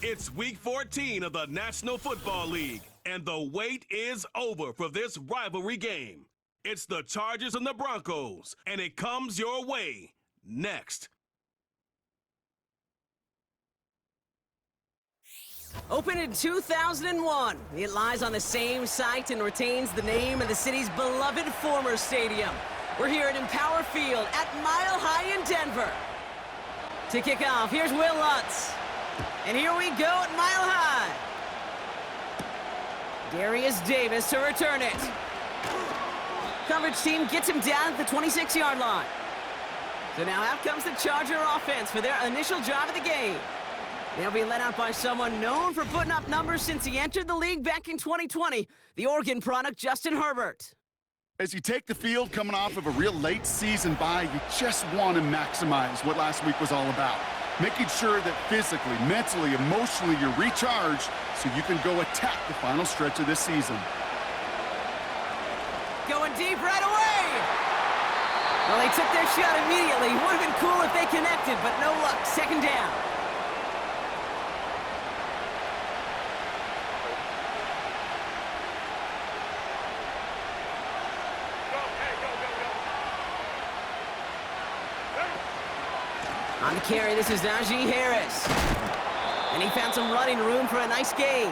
It's Week 14 of the National Football League, and the wait is over for this rivalry game. It's the Chargers and the Broncos, and it comes your way next. Opened in 2001, it lies on the same site and retains the name of the city's beloved former stadium. We're here at Empower Field at Mile High in Denver. To kick off, here's Will Lutz. And here we go at Mile High. Darius Davis to return it. Coverage team gets him down at the 26-yard line. So now out comes the Charger offense for their initial drive of the game. They'll be led out by someone known for putting up numbers since he entered the league back in 2020, the Oregon product, Justin Herbert. As you take the field coming off of a real late season bye, you just want to maximize what last week was all about. Making sure that physically, mentally, emotionally, you're recharged so you can go attack the final stretch of this season. Going deep right away! Well, they took their shot immediately. Would have been cool if they connected, but no luck. Second down. On the carry, this is Najee Harris. And he found some running room for a nice gain.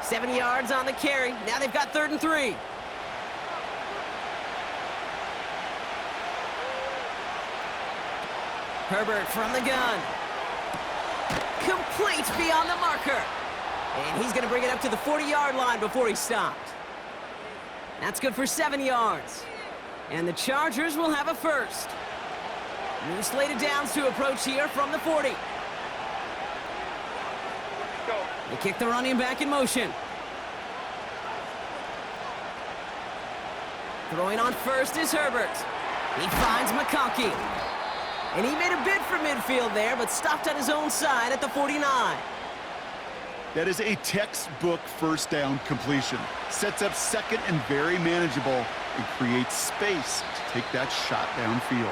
7 yards on the carry. Now they've got 3rd and 3. Herbert from the gun. Complete beyond the marker. And he's going to bring it up to the 40-yard line before he stopped. That's good for 7 yards. And the Chargers will have a first. New slate of downs to approach here from the 40. They kick the running back in motion. Throwing on first is Herbert. He finds McConkey. And he made a bid for midfield there, but stopped on his own side at the 49. That is a textbook first down completion. Sets up second and very manageable and creates space to take that shot downfield.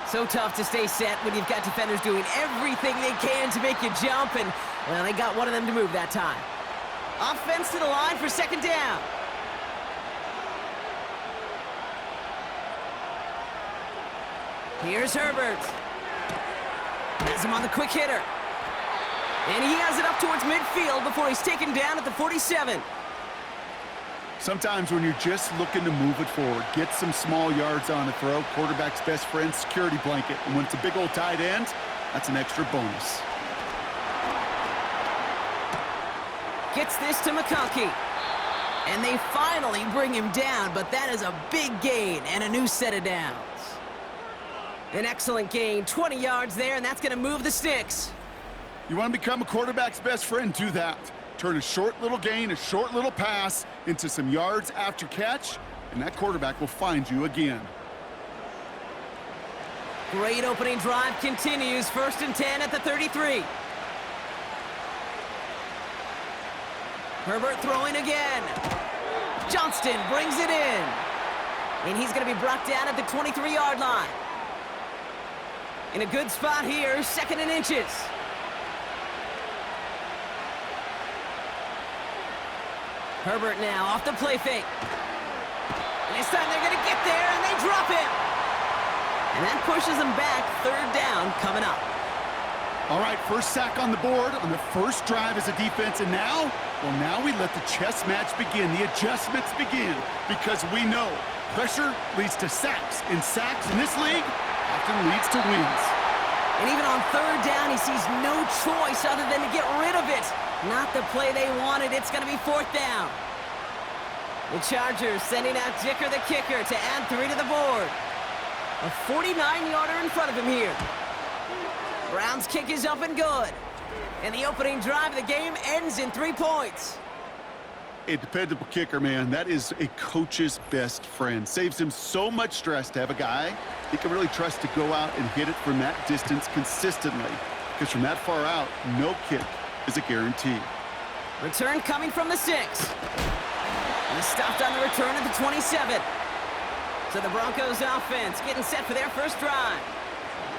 So tough to stay set when you've got defenders doing everything they can to make you jump, and, well, they got one of them to move that time. Offense to the line for second down. Here's Herbert. Has him on the quick hitter. And he has it up towards midfield before he's taken down at the 47. Sometimes when you're just looking to move it forward, get some small yards on the throw, quarterback's best friend, security blanket. And when it's a big old tight end, that's an extra bonus. Gets this to McConkey. And they finally bring him down, but that is a big gain and a new set of downs. An excellent gain, 20 yards there, and that's going to move the sticks. You want to become a quarterback's best friend, do that. Turn a short little gain, a short little pass into some yards after catch, and that quarterback will find you again. Great opening drive continues. 1st and 10 at the 33. Herbert throwing again. Johnston brings it in. And he's going to be brought down at the 23-yard line. In a good spot here, 2nd and inches. Herbert now off the play fake. And this time they're going to get there, and they drop him. And that pushes them back. 3rd down coming up. All right, first sack on the board on the first drive as a defense, and now, well, now we let the chess match begin. The adjustments begin because we know pressure leads to sacks, and sacks in this league often leads to wins. And even on 3rd down, he sees no choice other than to get rid of it. Not the play they wanted. It's going to be 4th down. The Chargers sending out Dicker the kicker to add 3 to the board. A 49-yarder in front of him here. Brown's kick is up and good. And the opening drive of the game ends in 3 points. A dependable kicker, man. That is a coach's best friend. Saves him so much stress to have a guy he can really trust to go out and hit it from that distance consistently. Because from that far out, no kick is a guarantee. Return coming from the 6. And stopped on the return at the 27. So the Broncos offense getting set for their first drive.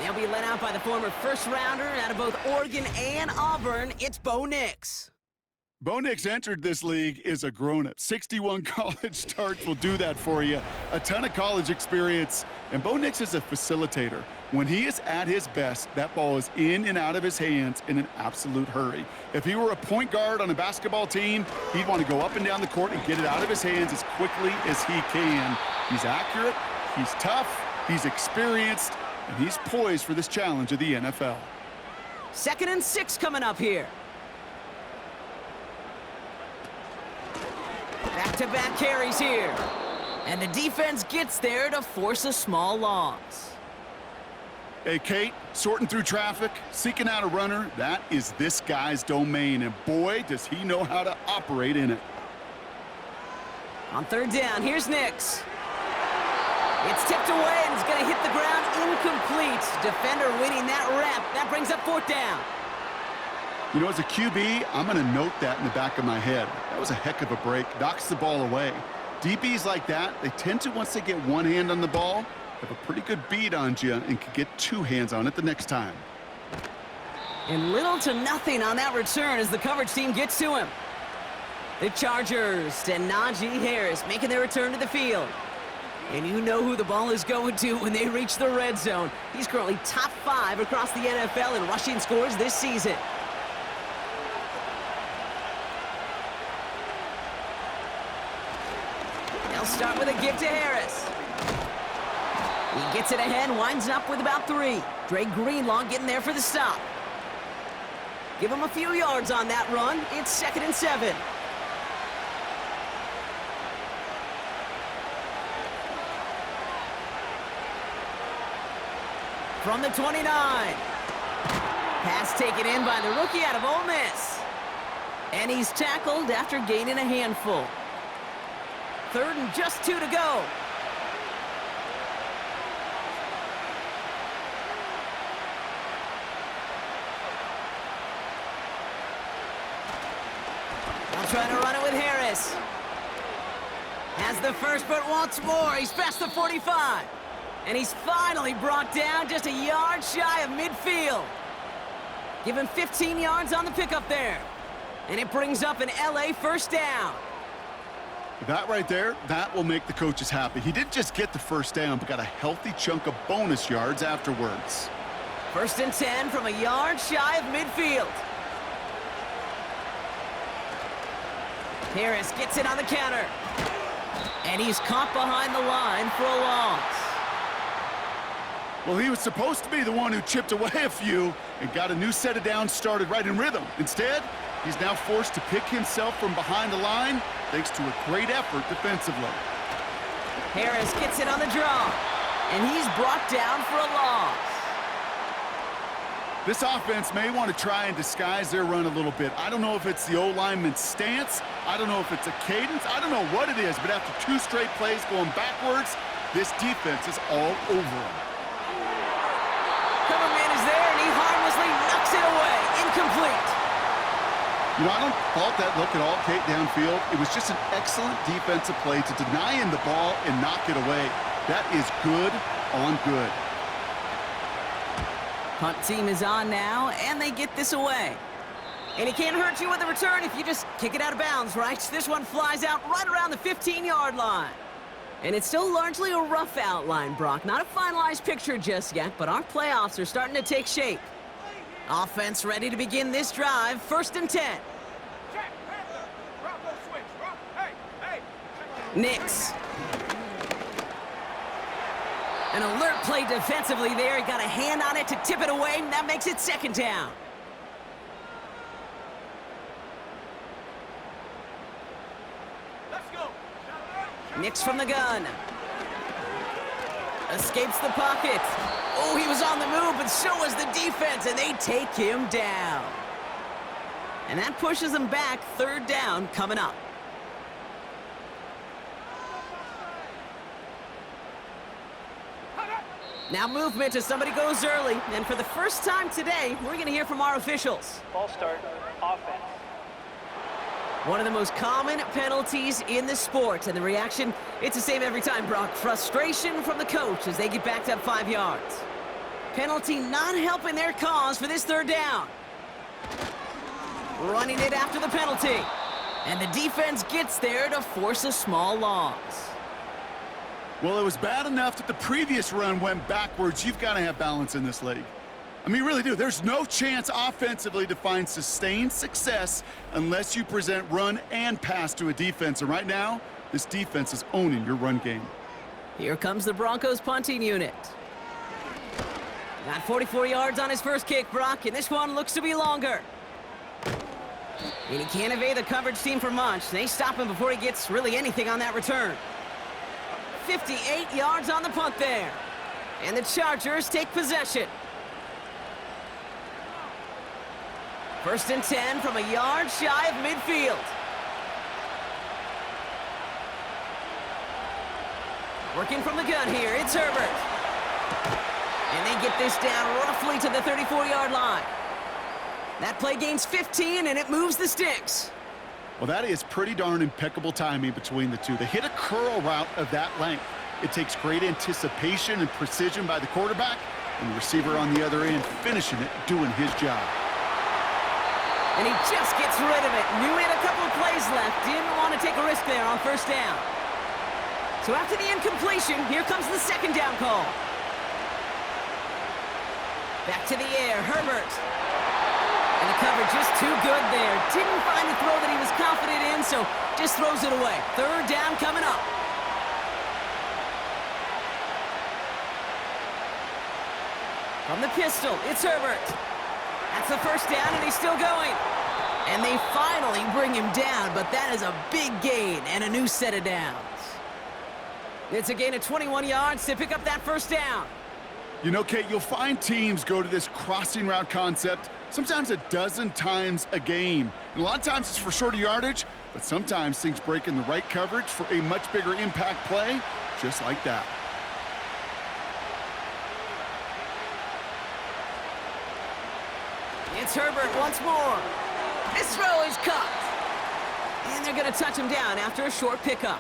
They'll be led out by the former first-rounder out of both Oregon and Auburn. It's Bo Nix. Bo Nix entered this league as a grown-up. 61 college starts will do that for you. A ton of college experience. And Bo Nix is a facilitator. When he is at his best, that ball is in and out of his hands in an absolute hurry. If he were a point guard on a basketball team, he'd want to go up and down the court and get it out of his hands as quickly as he can. He's accurate, he's tough, he's experienced, and he's poised for this challenge of the NFL. 2nd and 6 coming up here. Back-to-back carries here. And the defense gets there to force a small loss. Hey, Kate, sorting through traffic, seeking out a runner, that is this guy's domain, and boy, does he know how to operate in it. On 3rd down, here's Nix. It's tipped away, and it's going to hit the ground incomplete. Defender winning that rep. That brings up 4th down. You know, as a QB, I'm going to note that in the back of my head. That was a heck of a break. Knocks the ball away. DBs like that, they tend to, once they get one hand on the ball, have a pretty good beat on you and can get 2 hands on it the next time. And little to nothing on that return as the coverage team gets to him. The Chargers and Najee Harris making their return to the field. And you know who the ball is going to when they reach the red zone. He's currently top 5 across the NFL in rushing scores this season. They'll start with a give to Harris. He gets it ahead, winds up with about 3. Dre Greenlaw getting there for the stop. Give him a few yards on that run. It's 2nd and 7. From the 29. Pass taken in by the rookie out of Ole Miss. And he's tackled after gaining a handful. 3rd and just 2 to go. They'll try to run it with Harris. Has the first, but wants more. He's past the 45. And he's finally brought down just a yard shy of midfield. Give him 15 yards on the pickup there. And it brings up an LA first down. That right there, that will make the coaches happy. He didn't just get the first down, but got a healthy chunk of bonus yards afterwards. 1st and 10 from a yard shy of midfield. Harris gets it on the counter. And he's caught behind the line for a loss. Well, he was supposed to be the one who chipped away a few and got a new set of downs started right in rhythm. Instead, he's now forced to pick himself from behind the line thanks to a great effort defensively. Harris gets it on the draw, and he's brought down for a loss. This offense may want to try and disguise their run a little bit. I don't know if it's the O-lineman's stance. I don't know if it's a cadence. I don't know what it is, but after 2 straight plays going backwards, this defense is all over them. Cover man is there, and he harmlessly knocks it away. Incomplete. You know, I don't fault that look at all, Kate, downfield. It was just an excellent defensive play to deny him the ball and knock it away. That is good on good. Punt team is on now, and they get this away. And he can't hurt you with a return if you just kick it out of bounds, right? This one flies out right around the 15-yard line. And it's still largely a rough outline, Brock. Not a finalized picture just yet, but our playoffs are starting to take shape. Offense ready to begin this drive. 1st and 10. Nix. An alert play defensively there. He got a hand on it to tip it away, and that makes it 2nd down. Nix from the gun. Escapes the pocket. Oh, he was on the move, but so was the defense, and they take him down. And that pushes them back. 3rd down coming up. Now movement as somebody goes early. And for the first time today, we're going to hear from our officials. Ball start, offense. One of the most common penalties in the sport, and the reaction, it's the same every time, Brock. Frustration from the coach as they get backed up 5 yards. Penalty not helping their cause for this third down. Running it after the penalty. And the defense gets there to force a small loss. Well, it was bad enough that the previous run went backwards. You've got to have balance in this league. I mean, really do. There's no chance offensively to find sustained success unless you present run and pass to a defense. And right now, this defense is owning your run game. Here comes the Broncos punting unit. Got 44 yards on his first kick, Brock, and this one looks to be longer. And he can't evade the coverage team for much. They stop him before he gets really anything on that return. 58 yards on the punt there. And the Chargers take possession. 1st and 10 from a yard shy of midfield. Working from the gun here, it's Herbert. And they get this down roughly to the 34-yard line. That play gains 15, and it moves the sticks. Well, that is pretty darn impeccable timing between the two. They hit a curl route of that length. It takes great anticipation and precision by the quarterback, and the receiver on the other end finishing it, doing his job. And he just gets rid of it. Knew he had a couple of plays left. Didn't want to take a risk there on 1st down. So after the incompletion, here comes the 2nd down call. Back to the air, Herbert. And the coverage just too good there. Didn't find the throw that he was confident in, so just throws it away. 3rd down coming up. From the pistol, it's Herbert. That's the 1st down, and he's still going. And they finally bring him down, but that is a big gain and a new set of downs. It's a gain of 21 yards to pick up that 1st down. You know, Kate, you'll find teams go to this crossing route concept sometimes a dozen times a game. And a lot of times it's for shorter yardage, but sometimes things break in the right coverage for a much bigger impact play, just like that. It's Herbert once more. This throw is caught. And they're going to touch him down after a short pickup.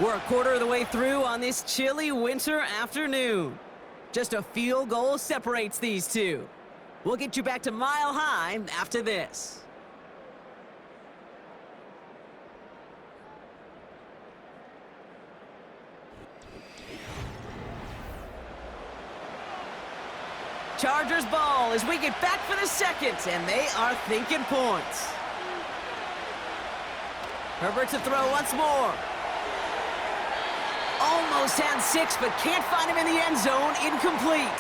We're a quarter of the way through on this chilly winter afternoon. Just a field goal separates these two. We'll get you back to Mile High after this. Chargers ball as we get back for the 2nd, and they are thinking points. Herbert to throw once more. Almost had 6, but can't find him in the end zone. Incomplete.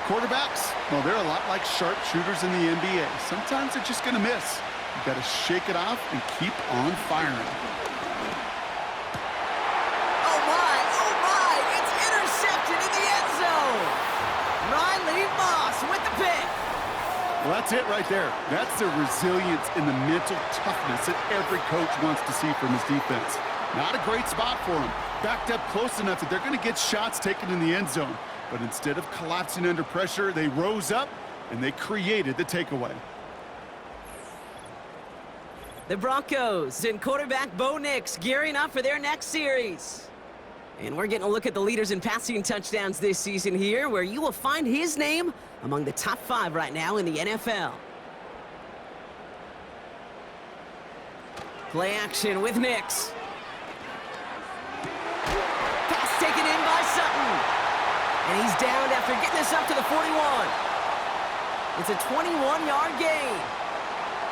Quarterbacks, well, they're a lot like sharpshooters in the NBA. Sometimes they're just going to miss. You've got to shake it off and keep on firing. Oh, my, it's intercepted in the end zone. Riley Moss with the pick. Well, that's it right there. That's the resilience and the mental toughness that every coach wants to see from his defense. Not a great spot for him. Backed up close enough that they're going to get shots taken in the end zone. But instead of collapsing under pressure, they rose up and they created the takeaway. The Broncos and quarterback Bo Nix gearing up for their next series. And we're getting a look at the leaders in passing touchdowns this season here, where you will find his name among the top 5 right now in the NFL. Play action with Nix. Pass taken in by Sutton. And he's downed after getting this up to the 41. It's a 21-yard gain.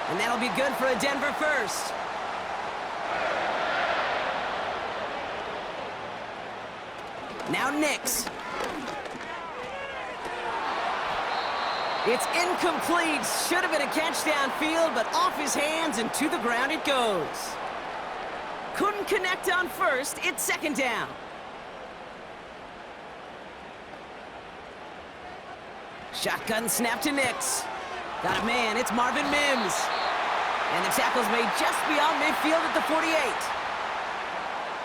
And that'll be good for a Denver first. Now Nix. It's incomplete. Should have been a catch downfield, but off his hands and to the ground it goes. Couldn't connect on first. It's 2nd down. Shotgun snap to Nix. Got a man. It's Marvin Mims. And the tackle's made just beyond midfield at the 48.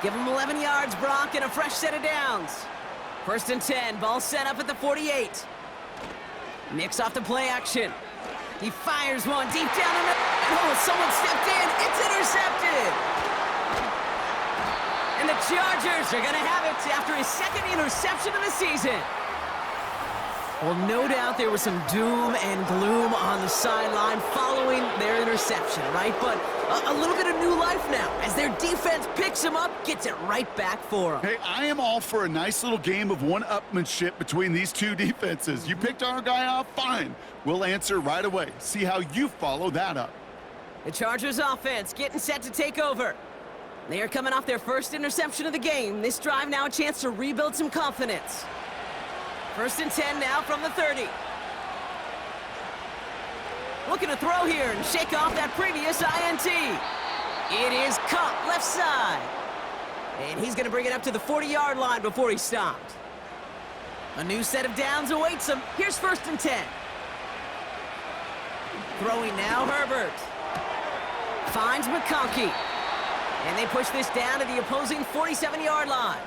Give him 11 yards, Brock, and a fresh set of downs. 1st and 10. Ball set up at the 48. Nicks off the play action. He fires one deep down the middle. Oh, someone stepped in. It's intercepted. And the Chargers are going to have it after his second interception of the season. Well, no doubt there was some doom and gloom on the sideline following their interception, right? But a little bit of new life now as their defense picks him up, gets it right back for him. Hey, I am all for a nice little game of one-upmanship between these two defenses. You picked our guy off, fine. We'll answer right away. See how you follow that up. The Chargers offense getting set to take over. They are coming off their first interception of the game. This drive now a chance to rebuild some confidence. 1st and 10 now from the 30. Looking to throw here and shake off that previous INT. It is Cup left side. And he's going to bring it up to the 40-yard line before he stopped. A new set of downs awaits him. Here's 1st and 10. Throwing now Herbert. Finds McConkey. And they push this down to the opposing 47-yard line.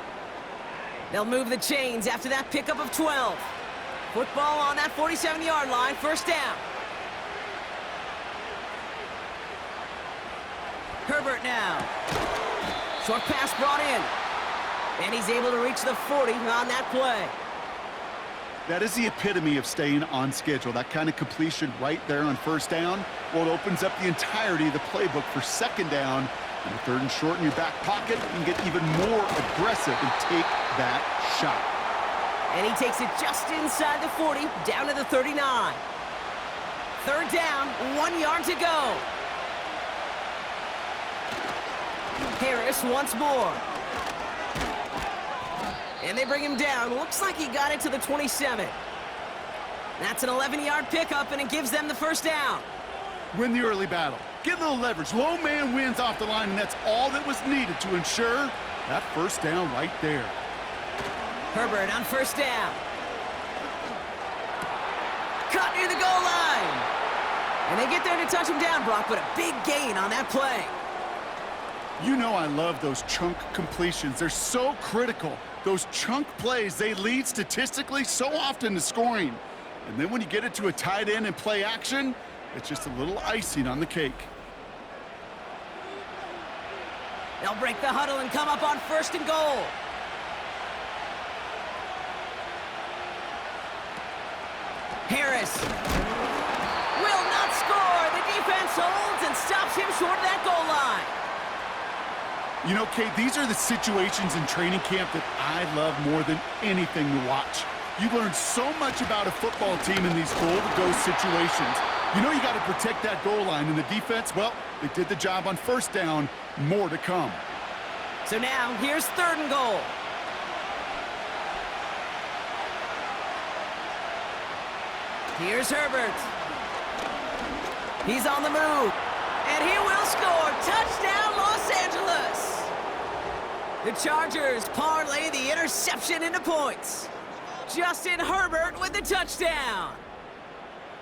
They'll move the chains after that pickup of 12. Football on that 47-yard line, 1st down. Herbert now. Short pass brought in. And he's able to reach the 40 on that play. That is the epitome of staying on schedule. That kind of completion right there on 1st down. Well, it opens up the entirety of the playbook for 2nd down. And 3rd and short in your back pocket, you can get even more aggressive and take that shot. And he takes it just inside the 40, down to the 39. 3rd down, 1 yard to go. Harris once more. And they bring him down. Looks like he got it to the 27. That's an 11-yard pickup, and it gives them the 1st down. Win the early battle. Get a little leverage. Low man wins off the line, and that's all that was needed to ensure that 1st down right there. Herbert on 1st down. Caught near the goal line. And they get there to touch him down, Brock, but a big gain on that play. You know I love those chunk completions. They're so critical. Those chunk plays, they lead statistically so often to scoring. And then when you get it to a tight end and play action, it's just a little icing on the cake. They'll break the huddle and come up on 1st and goal. Harris will not score. The defense holds and stops him short of that goal line. You know, Kate, these are the situations in training camp that I love more than anything to watch. You learn so much about a football team in these goal-to-go situations. You know you got to protect that goal line, and the defense, well, they did the job on 1st down. More to come. So now, here's 3rd and goal. Here's Herbert. He's on the move. And he will score. Touchdown, Los Angeles. The Chargers parlay the interception into points. Justin Herbert with the touchdown.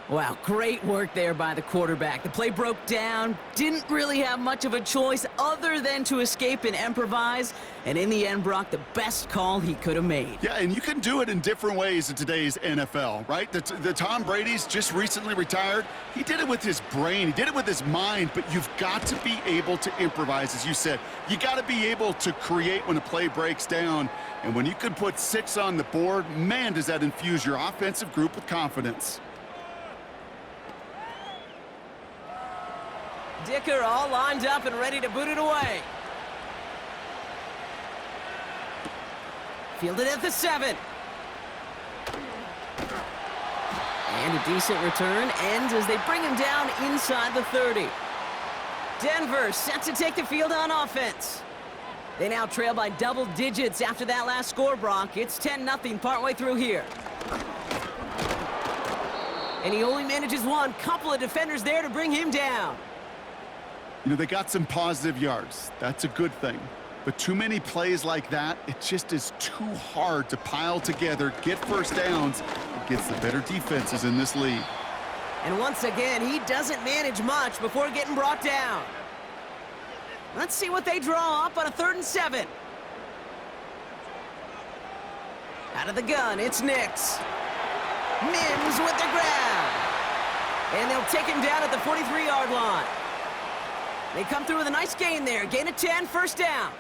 Wow, great work there by the quarterback. The play broke down, didn't really have much of a choice other than to escape and improvise, and in the end, Brock, the best call he could have made. Yeah, and you can do it in different ways in today's NFL, right? The Tom Brady's just recently retired. He did it with his brain. He did it with his mind, but you've got to be able to improvise, as you said. You got to be able to create when a play breaks down, and when you can put 6 on the board, man, does that infuse your offensive group with confidence. Dicker all lined up and ready to boot it away. Fielded at the 7. And a decent return ends as they bring him down inside the 30. Denver set to take the field on offense. They now trail by double digits after that last score, Brock. It's 10-0 partway through here. And he only manages one. Couple of defenders there to bring him down. You know, they got some positive yards. That's a good thing. But too many plays like that, it just is too hard to pile together, get 1st downs against the better defenses in this league. And once again, he doesn't manage much before getting brought down. Let's see what they draw up on a 3rd and 7. Out of the gun, it's Nicks. Mims with the grab. And they'll take him down at the 43-yard line. They come through with a nice gain there. Gain of 10, first down.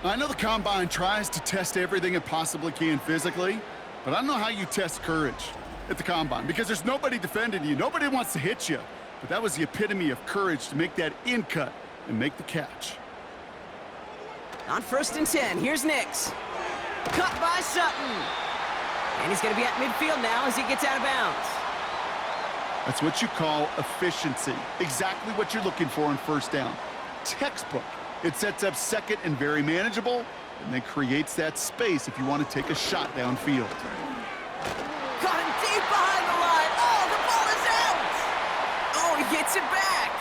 I know the Combine tries to test everything it possibly can physically, but I don't know how you test courage at the Combine because there's nobody defending you. Nobody wants to hit you. But that was the epitome of courage to make that in cut and make the catch. On 1st and 10, here's Nix. Cut by Sutton. And he's going to be at midfield now as he gets out of bounds. That's what you call efficiency. Exactly what you're looking for on first down. Textbook. It sets up second and very manageable, and then creates that space if you want to take a shot downfield. Got him deep behind the line. Oh, the ball is out. Oh, he gets it back.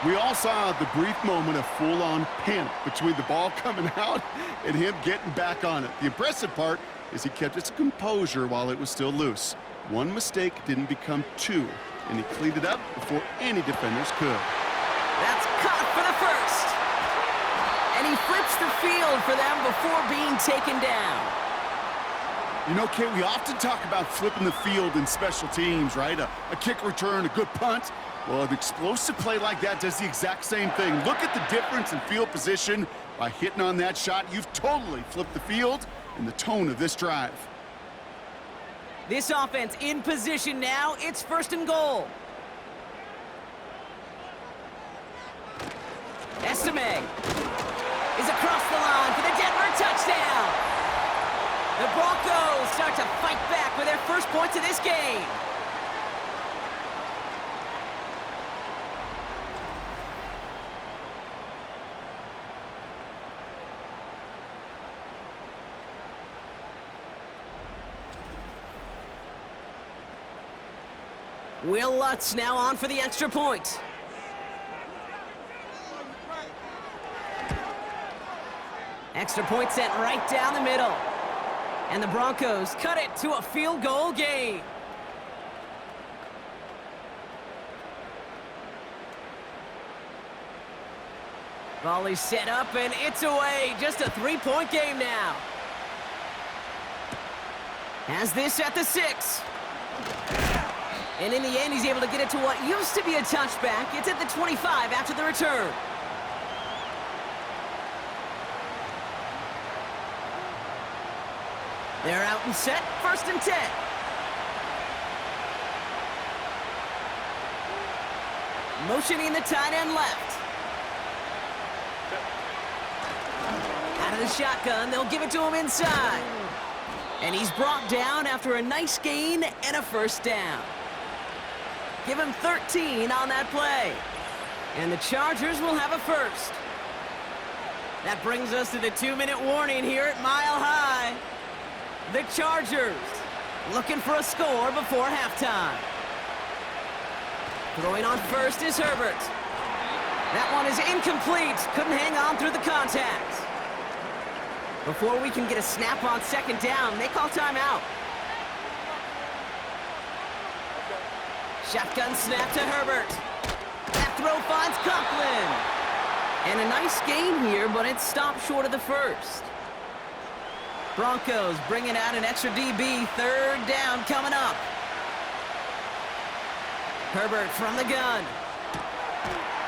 We all saw the brief moment of full-on panic between the ball coming out and him getting back on it. The impressive part is he kept his composure while it was still loose. One mistake didn't become two, and he cleaned it up before any defenders could. That's caught for the first. And he flips the field for them before being taken down. You know, Kate, we often talk about flipping the field in special teams, right? A kick return, a good punt. Well, an explosive play like that does the exact same thing. Look at the difference in field position. By hitting on that shot, you've totally flipped the field and the tone of this drive. This offense in position now. It's 1st and goal. Estime is across the line for the Denver touchdown. The Broncos start to fight back with their first points of this game. Will Lutz now on for the extra point. Extra point sent right down the middle. And the Broncos cut it to a field goal game. Volley set up and it's away. Just a 3-point game now. Has this at the 6. And in the end, he's able to get it to what used to be a touchback. It's at the 25 after the return. They're out and set, 1st and 10. Motioning the tight end left. Out of the shotgun, they'll give it to him inside. And he's brought down after a nice gain and a first down. Give him 13 on that play. And the Chargers will have a first. That brings us to the 2-minute warning here at Mile High. The Chargers looking for a score before halftime. Throwing on first is Herbert. That one is incomplete. Couldn't hang on through the contact. Before we can get a snap on 2nd down, they call timeout. Shotgun snap to Herbert. That throw finds Conklin. And a nice gain here, but it stopped short of the first. Broncos bringing out an extra DB. 3rd down coming up. Herbert from the gun.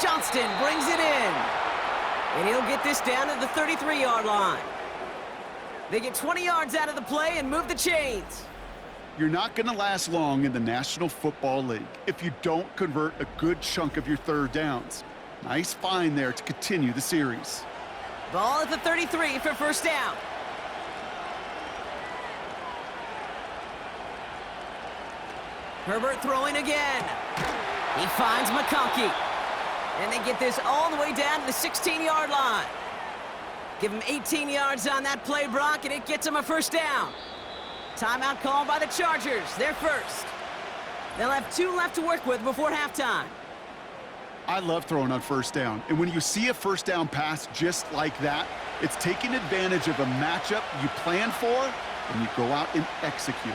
Johnston brings it in. And he'll get this down to the 33-yard line. They get 20 yards out of the play and move the chains. You're not going to last long in the National Football League if you don't convert a good chunk of your 3rd downs. Nice find there to continue the series. Ball at the 33 for 1st down. Herbert throwing again. He finds McConkey. And they get this all the way down to the 16-yard line. Give him 18 yards on that play, Brock, and it gets him a first down. Timeout called by the Chargers. They're first. They'll have 2 left to work with before halftime. I love throwing on 1st down. And when you see a 1st down pass just like that, it's taking advantage of a matchup you plan for, and you go out and execute.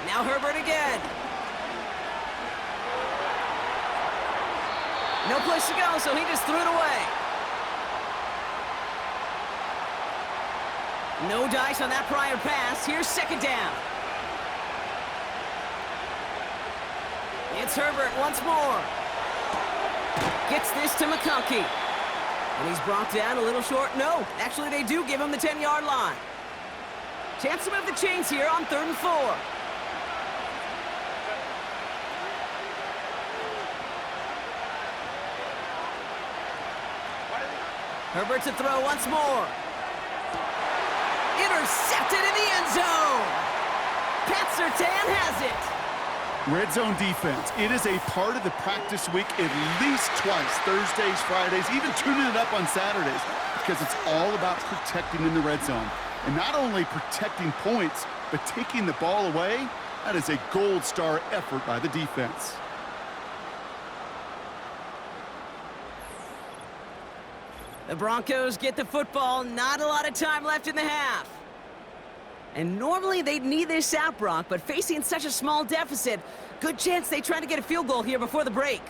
Now Herbert again. No place to go, so he just threw it away. No dice on that prior pass. Here's 2nd down. It's Herbert once more. Gets this to McConkey. And he's brought down a little short. No, actually they do give him the 10-yard line. Chance to move the chains here on 3rd and 4. Herbert to throw once more. Intercepted in the end zone. Pat Surtain has it. Red zone defense. It is a part of the practice week at least twice, Thursdays, Fridays, even tuning it up on Saturdays, because it's all about protecting in the red zone. And not only protecting points, but taking the ball away. That is a gold star effort by the defense. The Broncos get the football. Not a lot of time left in the half. And normally they'd need this out, Brock, but facing such a small deficit, good chance they try to get a field goal here before the break.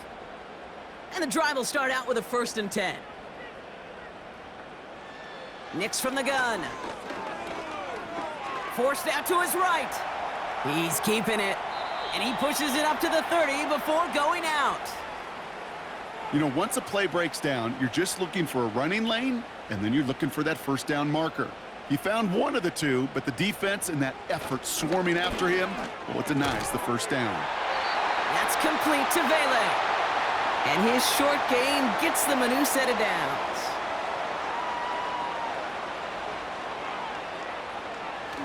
And the drive will start out with a 1st and 10. Nix from the gun. Forced out to his right. He's keeping it. And he pushes it up to the 30 before going out. You know, once a play breaks down, you're just looking for a running lane, and then you're looking for that 1st down marker. He found one of the two, but the defense and that effort swarming after him, well, it denies the 1st down. That's complete to Vele. And his short game gets them a new set of downs.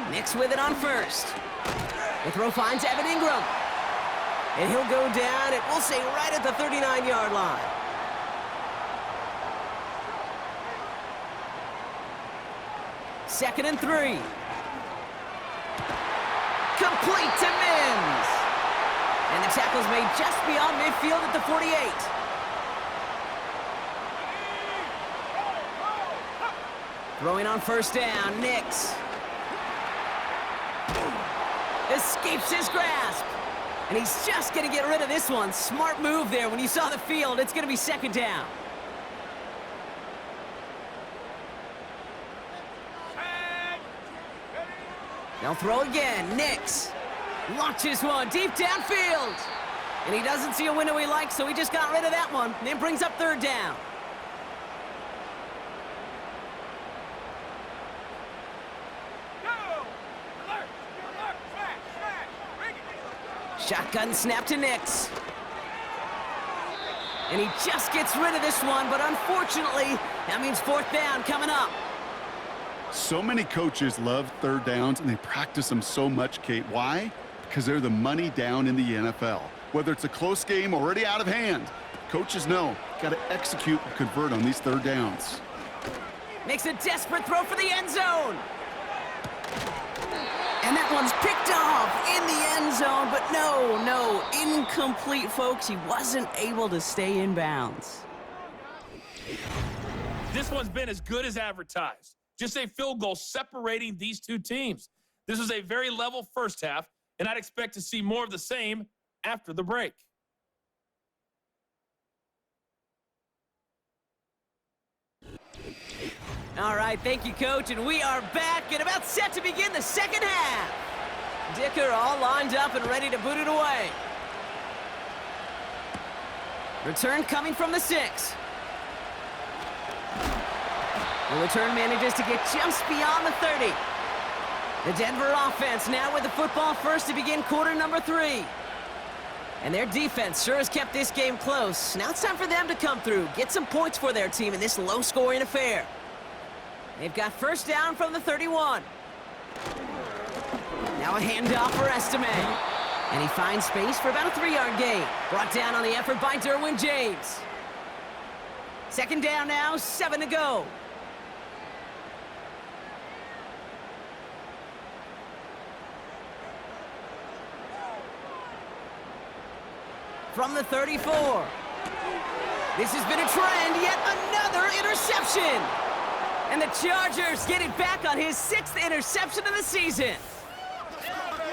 Nix with it on 1st. The throw finds Evan Ingram. And he'll go down, it will say right at the 39-yard line. Second and 3. Complete to Mims. And the tackle's made just beyond midfield at the 48. Throwing on 1st down, Nix. Escapes his grasp. And he's just going to get rid of this one. Smart move there. When you saw the field, it's going to be 2nd down. They'll throw again. Nix launches one deep downfield. And he doesn't see a window he likes, so he just got rid of that one. And then brings up 3rd down. Shotgun snap to Nix. And he just gets rid of this one, but unfortunately, that means 4th down coming up. So many coaches love 3rd downs, and they practice them so much, Kate. Why? Because they're the money down in the NFL. Whether it's a close game already out of hand, coaches know, got to execute and convert on these 3rd downs. Makes a desperate throw for the end zone. And that one's picked off in the end zone, but no, incomplete, folks. He wasn't able to stay in bounds. This one's been as good as advertised. Just a field goal separating these two teams. This was a very level 1st half, and I'd expect to see more of the same after the break. All right, thank you, Coach, and we are back and about set to begin the 2nd half. Dicker all lined up and ready to boot it away. Return coming from the 6. The return manages to get just beyond the 30. The Denver offense now with the football first to begin quarter number 3. And their defense sure has kept this game close. Now it's time for them to come through, get some points for their team in this low-scoring affair. They've got 1st down from the 31. Now a handoff for Estime. And he finds space for about a 3-yard gain. Brought down on the effort by Derwin James. 2nd down now, 7 to go. From the 34. This has been a trend, yet another interception. And the Chargers get it back on his 6th interception of the season.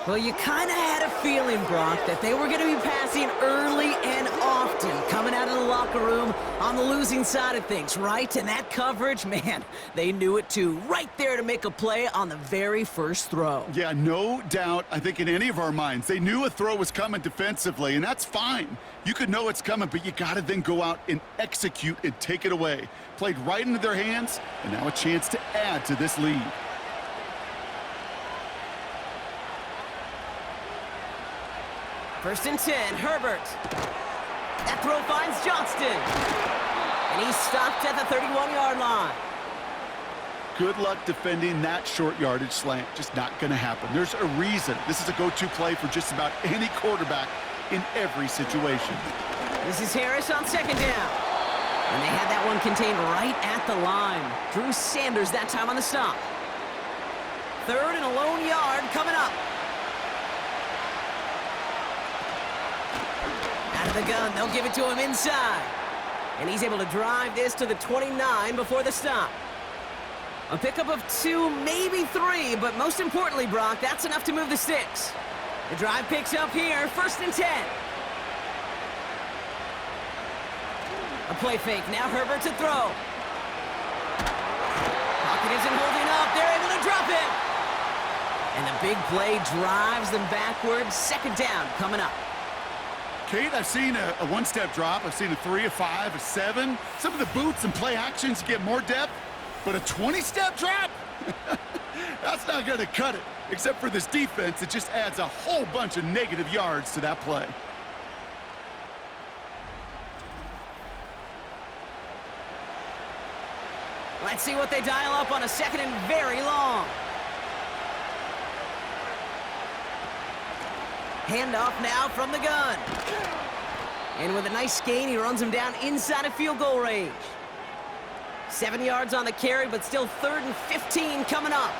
Well, you kind of had a feeling, Brock, that they were going to be passing early and often, coming out of the locker room on the losing side of things, right? And that coverage, man, they knew it too. Right there to make a play on the very first throw. Yeah, no doubt, I think in any of our minds, they knew a throw was coming defensively, and that's fine. You could know it's coming, but you got to then go out and execute and take it away. Played right into their hands, and now a chance to add to this lead. First and 10, Herbert. That throw finds Johnston. And he's stopped at the 31-yard line. Good luck defending that short yardage slant. Just not going to happen. There's a reason. This is a go-to play for just about any quarterback in every situation. This is Harris on second down. And they had that one contained right at the line. Drew Sanders that time on the stop. Third and a lone yard coming up. Out of the gun, they'll give it to him inside. And he's able to drive this to the 29 before the stop. A pickup of 2, maybe 3, but most importantly, Brock, that's enough to move the sticks. The drive picks up here, first and 10. A play fake, now Herbert to throw. Pocket isn't holding up, they're able to drop it. And the big play drives them backwards, second down coming up. Kate, I've seen a one-step drop. I've seen a 3, a 5, a 7. Some of the boots and play actions get more depth, but a 20-step drop? That's not going to cut it. Except for this defense, it just adds a whole bunch of negative yards to that play. Let's see what they dial up on a second and very long. Handoff now from the gun. And with a nice gain, he runs him down inside of field goal range. 7 yards on the carry, but still 3rd and 15 coming up.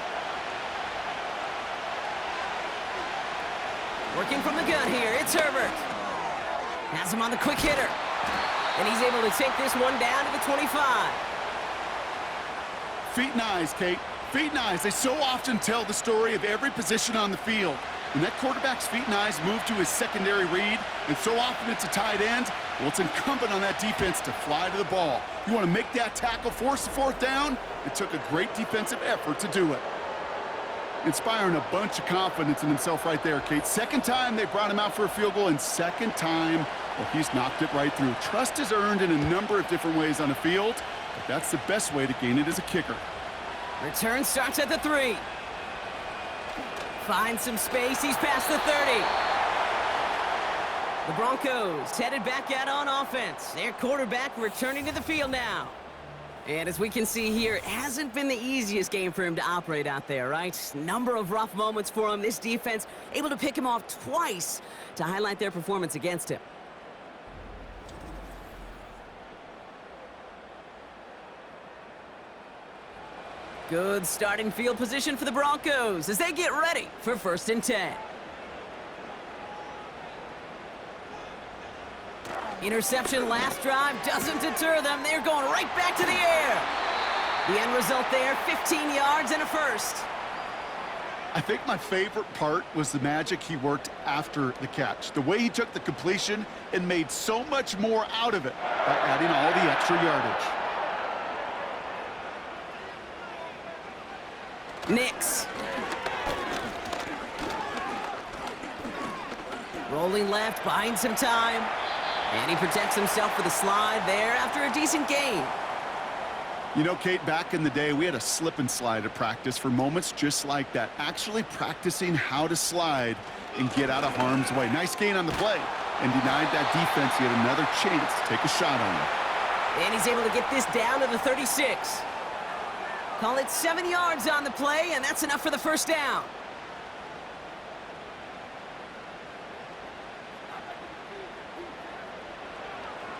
Working from the gun here, it's Herbert. Has him on the quick hitter. And he's able to take this one down to the 25. Feet and eyes, Kate. Feet and eyes. They so often tell the story of every position on the field. When that quarterback's feet and eyes move to his secondary read, and so often it's a tight end, well, it's incumbent on that defense to fly to the ball. You want to make that tackle, force the fourth down? It took a great defensive effort to do it. Inspiring a bunch of confidence in himself right there, Kate. Second time they brought him out for a field goal, and second time, well, he's knocked it right through. Trust is earned in a number of different ways on the field, but that's the best way to gain it as a kicker. Return starts at the 3. Finds some space, he's past the 30. The Broncos headed back out on offense. Their quarterback returning to the field now. And as we can see here, it hasn't been the easiest game for him to operate out there, right? Number of rough moments for him. This defense able to pick him off twice to highlight their performance against him. Good starting field position for the Broncos as they get ready for first and 10. Interception last drive doesn't deter them. They're going right back to the air. The end result there, 15 yards and a first. I think my favorite part was the magic he worked after the catch. The way he took the completion and made so much more out of it by adding all the extra yardage. Nix. Rolling left, buying some time. And he protects himself with a slide there after a decent gain. You know, Kate, back in the day, we had a slip and slide at practice for moments just like that. Actually practicing how to slide and get out of harm's way. Nice gain on the play and denied that defense yet another chance to take a shot on him. And he's able to get this down to the 36. Call it 7 yards on the play, and that's enough for the first down.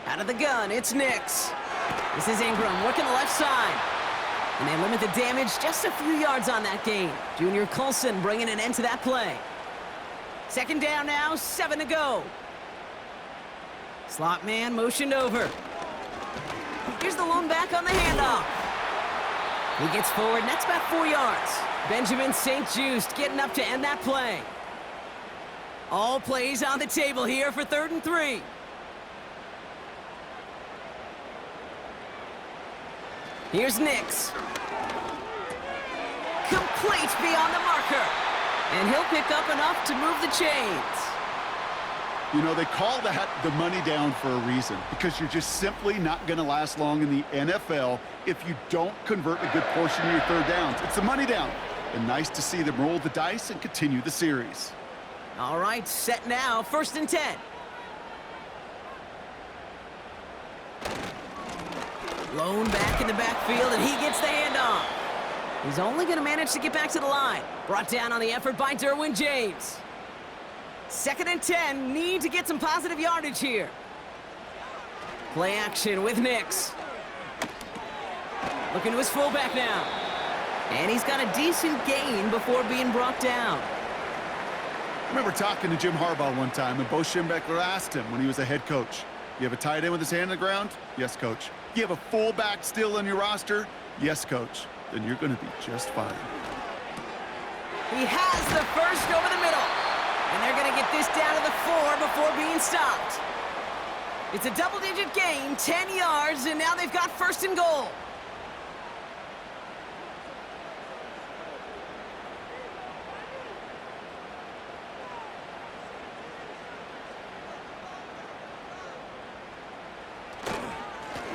Out of the gun, it's Nix. This is Ingram working the left side. And they limit the damage just a few yards on that gain. Junior Colson bringing an end to that play. Second down now, 7 to go. Slot man motioned over. Here's the lone back on the handoff. He gets forward, and that's about 4 yards. Benjamin St. Just getting up to end that play. All plays on the table here for 3rd and 3. Here's Nix. Complete beyond the marker. And he'll pick up enough to move the chains. You know, they call that the money down for a reason, because you're just simply not going to last long in the NFL if you don't convert a good portion of your 3rd downs. It's the money down. And nice to see them roll the dice and continue the series. All right, set now, 1st and 10. Lone back in the backfield, and he gets the handoff. He's only going to manage to get back to the line. Brought down on the effort by Derwin James. 2nd and 10, need to get some positive yardage here. Play action with Nix. Looking to his fullback now. And he's got a decent gain before being brought down. I remember talking to Jim Harbaugh one time, and Bo Schembechler asked him when he was a head coach, you have a tight end with his hand on the ground? Yes, coach. You have a fullback still on your roster? Yes, coach. Then you're going to be just fine. He has the first over the middle. And they're going to get this down to the 4 before being stopped. It's a double-digit gain, 10 yards, and now they've got 1st and goal.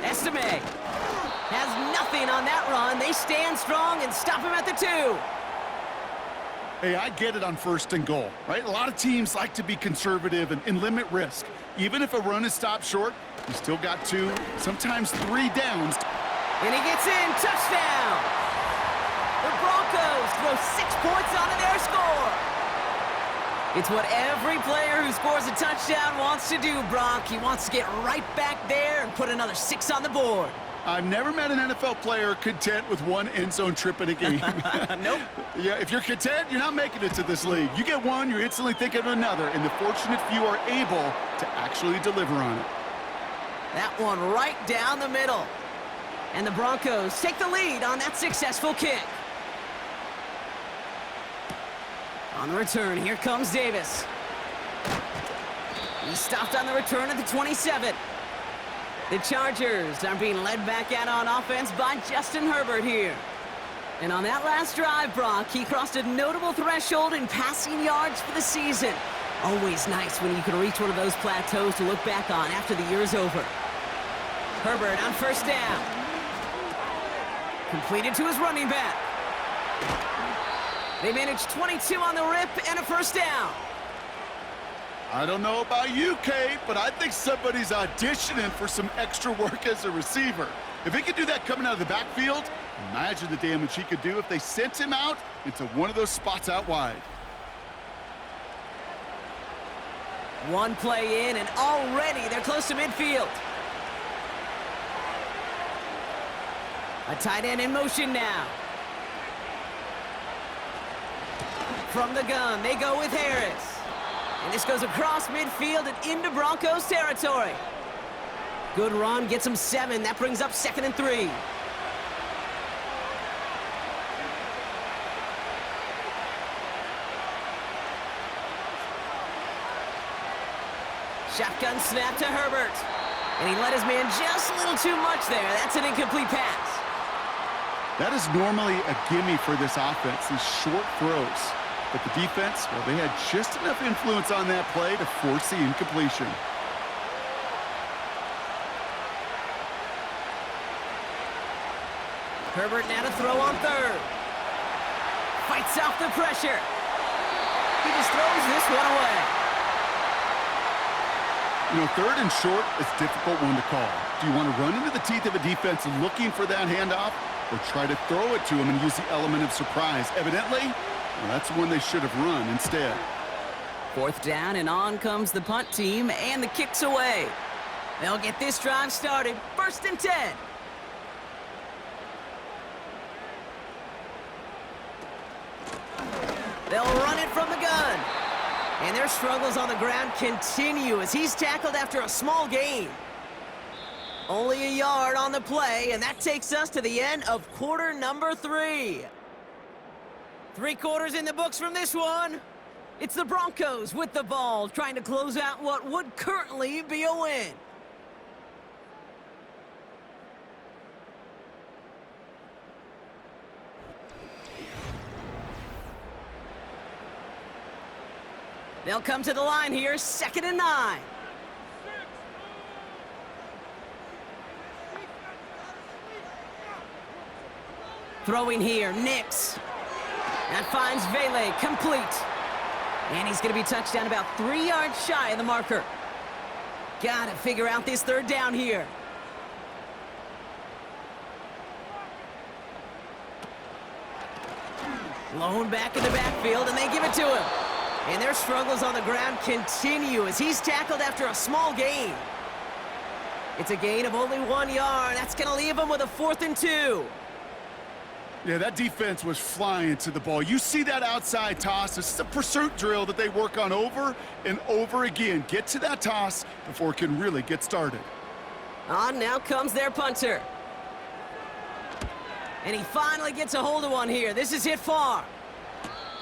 Estime has nothing on that run. They stand strong and stop him at the 2. Hey, I get it on 1st and goal, right? A lot of teams like to be conservative and limit risk. Even if a run is stopped short, you still got 2, sometimes 3 downs. And he gets in, touchdown! The Broncos throw 6 points onto their score. It's what every player who scores a touchdown wants to do, Brock. He wants to get right back there and put another 6 on the board. I've never met an NFL player content with 1 end zone trip in a game. Nope. Yeah, if you're content, you're not making it to this league. You get 1, you're instantly thinking of another, and the fortunate few are able to actually deliver on it. That one right down the middle. And the Broncos take the lead on that successful kick. On the return, here comes Davis. He stopped on the return at the 27. The Chargers are being led back out on offense by Justin Herbert here. And on that last drive, Brock, he crossed a notable threshold in passing yards for the season. Always nice when you can reach one of those plateaus to look back on after the year is over. Herbert on 1st down. Completed to his running back. They managed 22 on the rip and a 1st down. I don't know about you, Kate, but I think somebody's auditioning for some extra work as a receiver. If he could do that coming out of the backfield, imagine the damage he could do if they sent him out into one of those spots out wide. One play in, and already they're close to midfield. A tight end in motion now. From the gun, they go with Harris. And this goes across midfield and into Broncos territory. Good run, gets them 7. That brings up 2nd and 3. Shotgun snap to Herbert. And he let his man just a little too much there. That's an incomplete pass. That is normally a gimme for this offense, these short throws. But the defense, well, they had just enough influence on that play to force the incompletion. Herbert now to throw on 3rd. Fights off the pressure. He just throws this one away. You know, 3rd and short is a difficult one to call. Do you want to run into the teeth of a defense looking for that handoff, or try to throw it to him and use the element of surprise? Evidently, well, that's one they should have run instead. 4th down, and on comes the punt team, and the kick's away. They'll get this drive started. 1st and 10. They'll run it from the gun. And their struggles on the ground continue as he's tackled after a small gain. Only a yard on the play, and that takes us to the end of quarter number 3. 3 quarters in the books from this one. It's the Broncos with the ball, trying to close out what would currently be a win. They'll come to the line here, 2nd and 9. Throwing here, Nix. That finds Vele, complete. And he's going to be touched down about 3 yards shy of the marker. Got to figure out this 3rd down here. Blown back in the backfield, and they give it to him. And their struggles on the ground continue as he's tackled after a small gain. It's a gain of only 1 yard. That's going to leave him with a 4th and 2. Yeah, that defense was flying to the ball. You see that outside toss. This is a pursuit drill that they work on over and over again. Get to that toss before it can really get started. On now comes their punter. And he finally gets a hold of one here. This is hit far.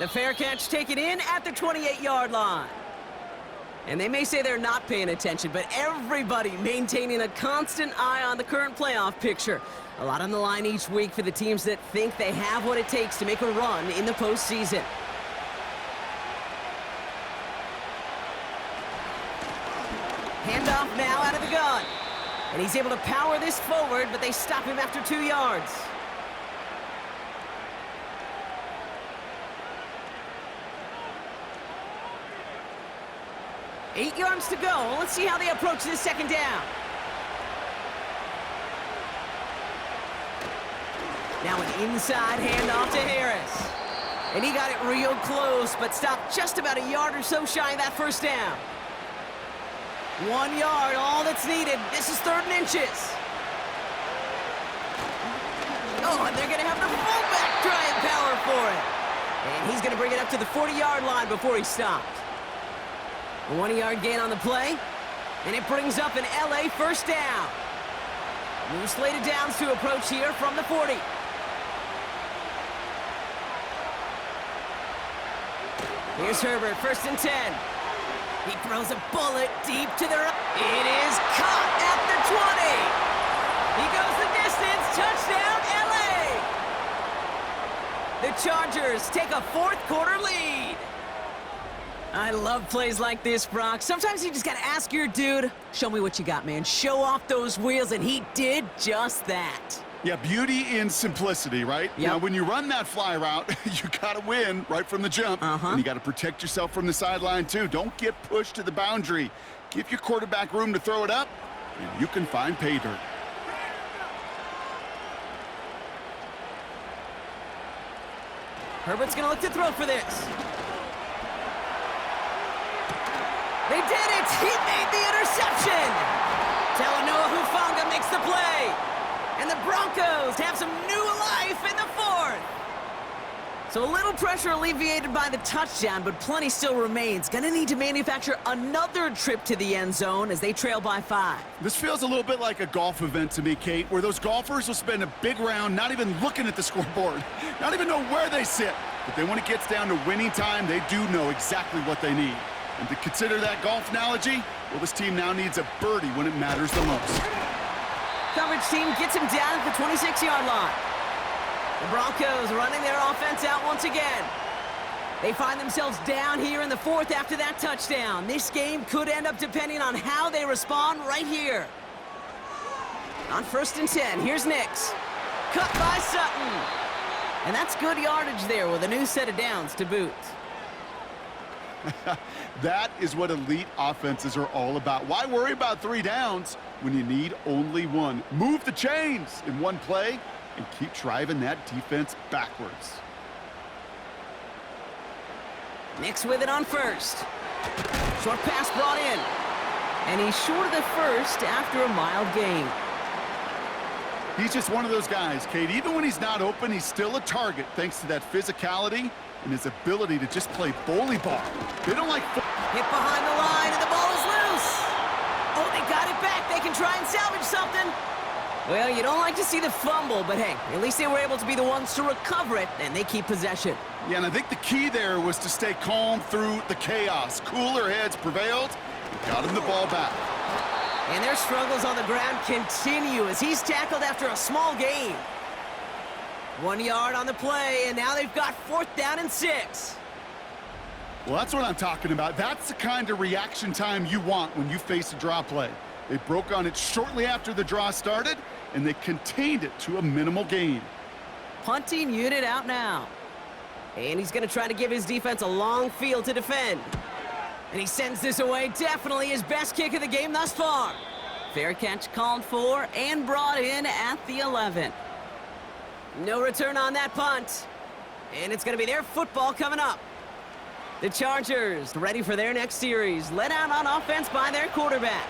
The fair catch taken in at the 28-yard line. And they may say they're not paying attention, but everybody maintaining a constant eye on the current playoff picture. A lot on the line each week for the teams that think they have what it takes to make a run in the postseason. Handoff now out of the gun. And he's able to power this forward, but they stop him after 2 yards. Eight yards to go. Let's see how they approach this 2nd down. Now an inside handoff to Harris. And he got it real close, but stopped just about a yard or so shy of that 1st down. 1 yard, all that's needed. This is 3rd and inches. Oh, and they're going to have the fullback try and power for it. And he's going to bring it up to the 40-yard line before he stopped. A 1-yard gain on the play, and it brings up an LA 1st down. New slated downs to approach here from the 40. Here's Herbert, 1st and 10. He throws a bullet deep to the right. It is caught at the 20. He goes the distance, touchdown LA. The Chargers take a 4th quarter lead. I love plays like this, Brock. Sometimes you just got to ask your dude, show me what you got, man. Show off those wheels, and he did just that. Yeah, beauty in simplicity, right? Yep. Now, when you run that fly route, you got to win right from the jump. And you got to protect yourself from the sideline, too. Don't get pushed to the boundary. Give your quarterback room to throw it up, and you can find pay dirt. Herbert's going to look to throw for this. They did it! He made the interception! Talanoa Hufanga makes the play. And the Broncos have some new life in the 4th. So a little pressure alleviated by the touchdown, but plenty still remains. Gonna need to manufacture another trip to the end zone as they trail by 5. This feels a little bit like a golf event to me, Kate, where those golfers will spend a big round not even looking at the scoreboard, not even know where they sit. But then when it gets down to winning time, they do know exactly what they need. And to consider that golf analogy, well, this team now needs a birdie when it matters the most. Coverage team gets him down at the 26-yard line. The Broncos running their offense out once again. They find themselves down here in the 4th after that touchdown. This game could end up depending on how they respond right here. On 1st and 10, here's Nix. Cut by Sutton. And that's good yardage there with a new set of downs to boot. That is what elite offenses are all about. Why worry about 3 downs when you need only 1? Move the chains in one play and keep driving that defense backwards. Nix with it on 1st. Short pass brought in. And he's short of the 1st after a mild gain. He's just one of those guys, Kate. Even when he's not open, he's still a target thanks to that physicality and his ability to just play bully ball. They don't like... Hit behind the line, and the ball is loose. Oh, they got it back. They can try and salvage something. Well, you don't like to see the fumble, but hey, at least they were able to be the ones to recover it, and they keep possession. Yeah, and I think the key there was to stay calm through the chaos. Cooler heads prevailed and got him the ball back. And their struggles on the ground continue as he's tackled after a small gain. 1 yard on the play, and now they've got 4th down and 6. Well, that's what I'm talking about. That's the kind of reaction time you want when you face a draw play. They broke on it shortly after the draw started, and they contained it to a minimal gain. Punting unit out now. And he's going to try to give his defense a long field to defend. And he sends this away. Definitely his best kick of the game thus far. Fair catch called for and brought in at the 11. No return on that punt. And it's going to be their football coming up. The Chargers ready for their next series. Led out on offense by their quarterback.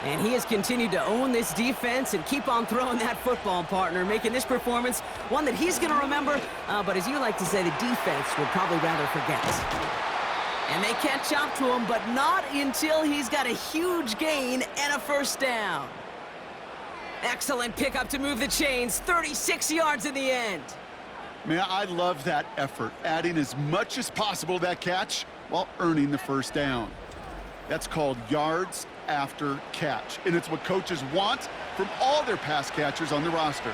And he has continued to own this defense and keep on throwing that football, partner, making this performance one that he's going to remember, but as you like to say, the defense would probably rather forget. And they catch up to him, but not until he's got a huge gain and a 1st down. Excellent pickup to move the chains, 36 yards in the end. Man, I love that effort, adding as much as possible to that catch while earning the 1st down. That's called yards after catch, and it's what coaches want from all their pass catchers on the roster.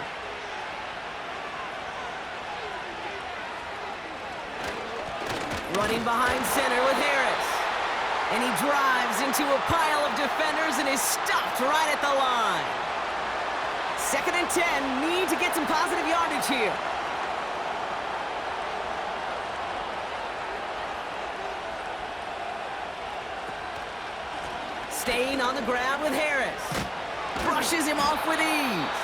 Running behind center with Harris. And he drives into a pile of defenders and is stopped right at the line. 2nd and 10, need to get some positive yardage here. Staying on the ground with Harris. Brushes him off with ease.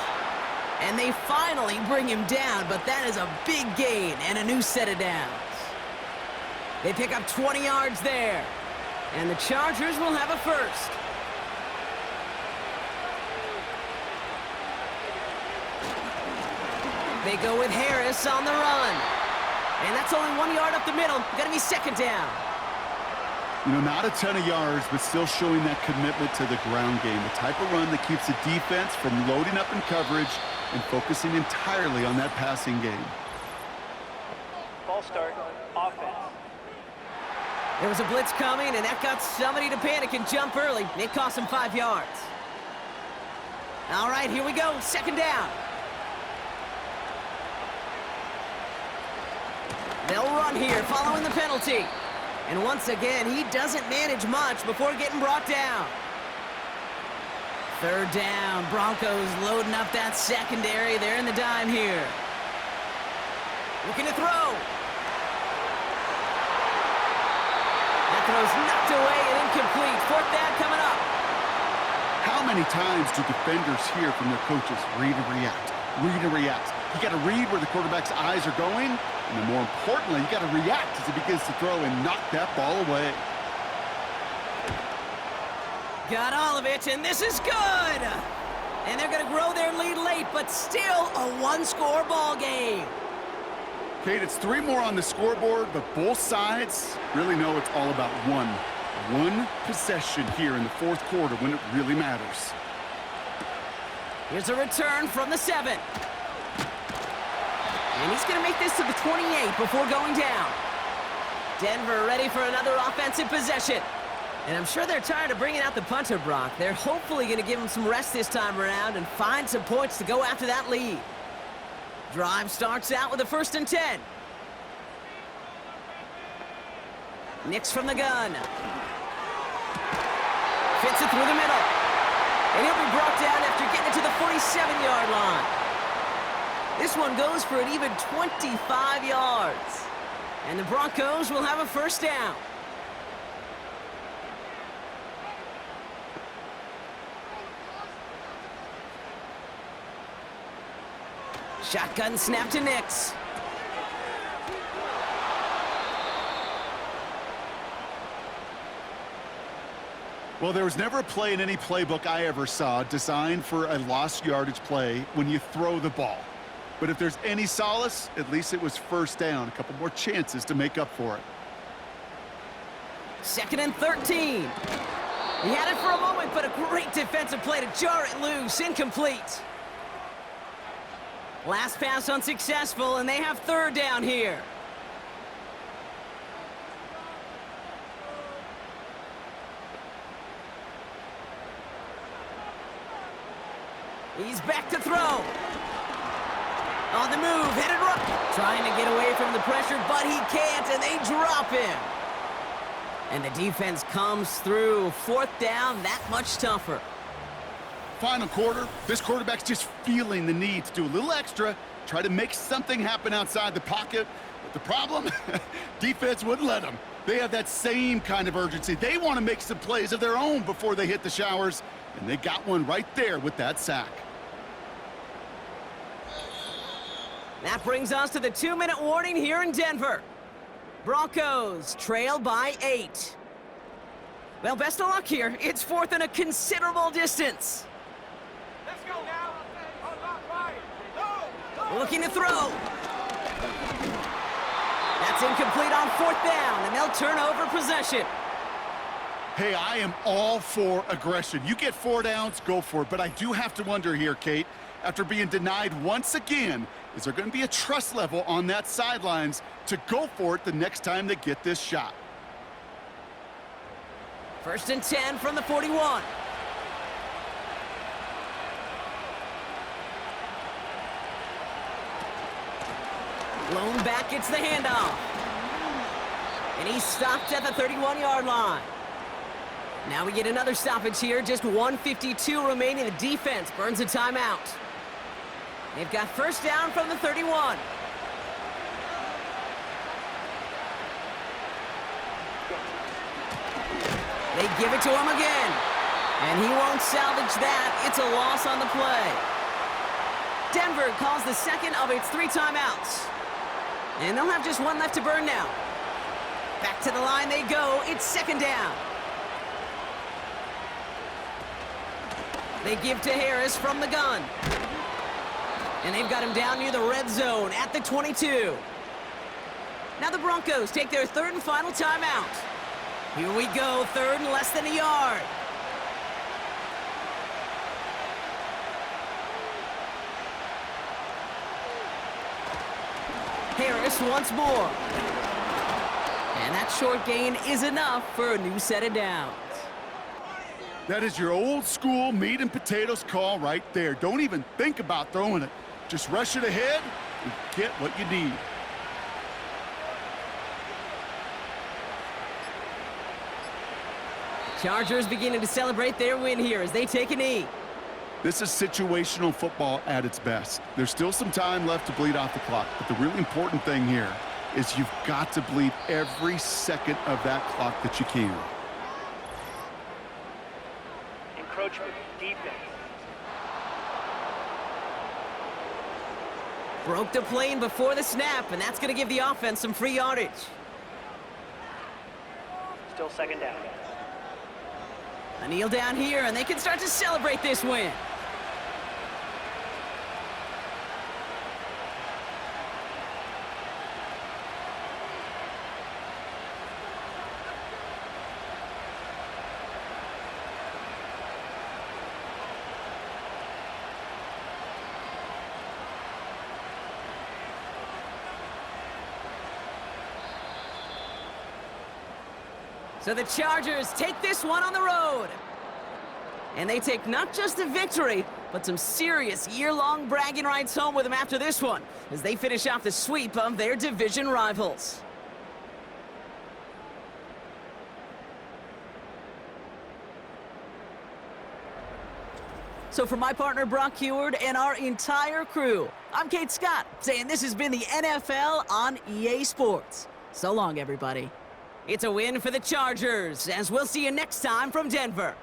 And they finally bring him down, but that is a big gain and a new set of downs. They pick up 20 yards there. And the Chargers will have a 1st. They go with Harris on the run. And that's only 1 yard up the middle. Gonna be 2nd down. You know, not a ton of yards, but still showing that commitment to the ground game. The type of run that keeps the defense from loading up in coverage and focusing entirely on that passing game. Ball start, offense. There was a blitz coming, and that got somebody to panic and jump early. It cost him 5 yards. All right, here we go. 2nd down. They'll run here following the penalty. And once again, he doesn't manage much before getting brought down. 3rd down. Broncos loading up that secondary. They're in the dime here. Looking to throw. That throw's knocked away and incomplete. 4th down coming up. How many times do defenders hear from their coaches, read and react, read and react? You got to read where the quarterback's eyes are going, and then more importantly, you got to react as he begins to throw and knock that ball away. Got all of it, and this is good! And they're going to grow their lead late, but still a 1-score ball game. Kate, it's 3 more on the scoreboard, but both sides really know it's all about one possession here in the 4th quarter when it really matters. Here's a return from the 7. And he's going to make this to the 28 before going down. Denver ready for another offensive possession. And I'm sure they're tired of bringing out the punter, Brock. They're hopefully going to give him some rest this time around and find some points to go after that lead. Drive starts out with a 1st and 10. Nix from the gun. Fits it through the middle. And he'll be brought down after getting it to the 47-yard line. This one goes for an even 25 yards. And the Broncos will have a 1st down. Shotgun snap to Nix. Well, there was never a play in any playbook I ever saw designed for a lost yardage play when you throw the ball. But if there's any solace, at least it was 1st down. A couple more chances to make up for it. 2nd and 13. He had it for a moment, but a great defensive play to jar it loose. Incomplete. Last pass unsuccessful, and they have third down here. He's back to throw. On the move, headed right. Trying to get away from the pressure, but he can't, and they drop him. And the defense comes through. Fourth down, that much tougher. Final quarter, this quarterback's just feeling the need to do a little extra, try to make something happen outside the pocket. But the problem, defense wouldn't let them. They have that same kind of urgency. They want to make some plays of their own before they hit the showers, and they got one right there with that sack. That brings us to the 2-minute warning here in Denver. Broncos trail by 8. Well, best of luck here. It's fourth and a considerable distance. Let's go now. Looking to throw. That's incomplete on fourth down, and they'll turn over possession. Hey, I am all for aggression. You get 4 downs, go for it. But I do have to wonder here, Kate, after being denied once again, is there going to be a trust level on that sidelines to go for it the next time they get this shot? First and 10 from the 41. Blown back, gets the handoff. And he's stopped at the 31-yard line. Now we get another stoppage here, just 1:52 remaining. The defense burns a timeout. They've got first down from the 31. They give it to him again. And he won't salvage that. It's a loss on the play. Denver calls the second of its 3 timeouts. And they'll have just one left to burn now. Back to the line they go. It's second down. They give to Harris from the gun. And they've got him down near the red zone at the 22. Now the Broncos take their third and final timeout. Here we go, third and less than a yard. Harris once more. And that short gain is enough for a new set of downs. That is your old school meat and potatoes call right there. Don't even think about throwing it. Just rush it ahead and get what you need. Chargers beginning to celebrate their win here as they take a knee. This is situational football at its best. There's still some time left to bleed off the clock, but the really important thing here is you've got to bleed every second of that clock that you can. Encroachment, defense. Broke the plane before the snap, and that's going to give the offense some free yardage. Still second down. A kneel down here, and they can start to celebrate this win. So the Chargers take this one on the road. And they take not just a victory, but some serious year-long bragging rights home with them after this one, as they finish off the sweep of their division rivals. So for my partner Brock Heward and our entire crew, I'm Kate Scott, saying this has been the NFL on EA Sports. So long, everybody. It's a win for the Chargers, as we'll see you next time from Denver.